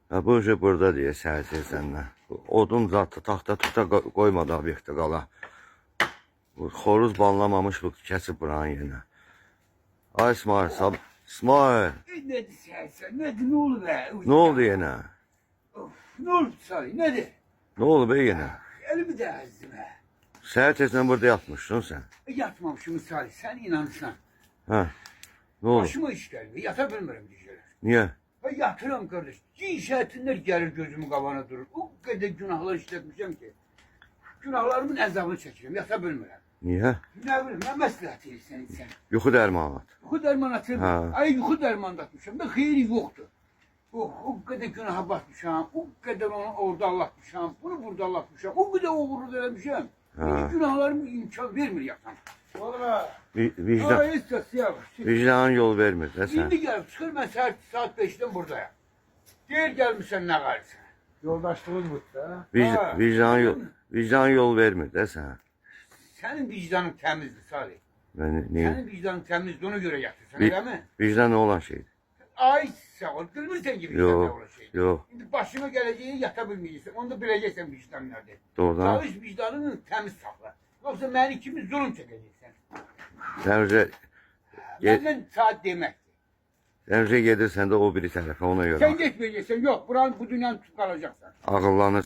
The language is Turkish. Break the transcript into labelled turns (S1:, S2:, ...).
S1: Ha, bu ucu burada diye səhər səndən. Odun zatı taxta tuta qoymadı obyektə qala. Bu xoruz banlamamış bu kəsib buranın yerinə. Ay İsmail, İsmail.
S2: Nedir sen? Nedir? Ne oldu be?
S1: Ne oldu yenə?
S2: Of, ne oldu Salih? Nedir?
S1: Ne oldu be yenə?
S2: Elimi de ezdim he.
S1: Səhər tezdən burada yatmışsın sən.
S2: Yatmamışım Salih. Sen inanırsan.
S1: Hə. Ne oldu?
S2: Başıma iş geldi. Yatabilmiyorum diyeceğler.
S1: Niyə?
S2: Ben yatıram kardeş. Cinsiyetinler gelir gözümün kabağına durur. O kadar günahlar işletmişim ki. Günahlarımın azabını çekiyorum. Yatabilmiyorum.
S1: Niyə?
S2: Ne bileyim ben məsləhət edirsən sen.
S1: Yuxu dərmanı at.
S2: Yuxu dərman atırım.
S1: Ha.
S2: Ay yuxu dərman da atmışam. Ben xeyri yoktu. O kadar günaha batmışam. O kadar onu orada anlatmışam. Bunu burada anlatmışam. O kadar uğurlu vermişim.
S1: Ha.
S2: Günahlarım imkan vermir yatan. Valla.
S1: Vicdan,
S2: Arayı siyah.
S1: vicdanın yol vermir də sən.
S2: Şimdi gelip çıkır ben saat 5'ten buradayım. Diğer gelmişsen ne karısı? Yoldaşlığın bu da.
S1: Vicdan yol vermir də sən.
S2: Senin vicdanın temizdi Salih.
S1: Niyə?
S2: Senin vicdanın temizdi ona göre yatırsan öyle mi?
S1: Vicdan ne olan şeydir?
S2: Ay sağ ol. Gülmürsen gibi vicdan ne
S1: Yok,
S2: olan şey.
S1: yok.
S2: Şimdi başıma geleceği yatabilmeyeceksin. Onu da bileceksin vicdan nerede.
S1: Doğrudan.
S2: Çalış vicdanını temiz sakla. Yoksa ben ikimiz zulüm çekeceksin.
S1: Sən üzə
S2: Benden saat demekti.
S1: gedirsən də o biri tərəfə ona görə.
S2: Sen geçmeyeceksin. Yok. Buranın bu dünyanın tutup kalacaksın.
S1: Ağıllanır.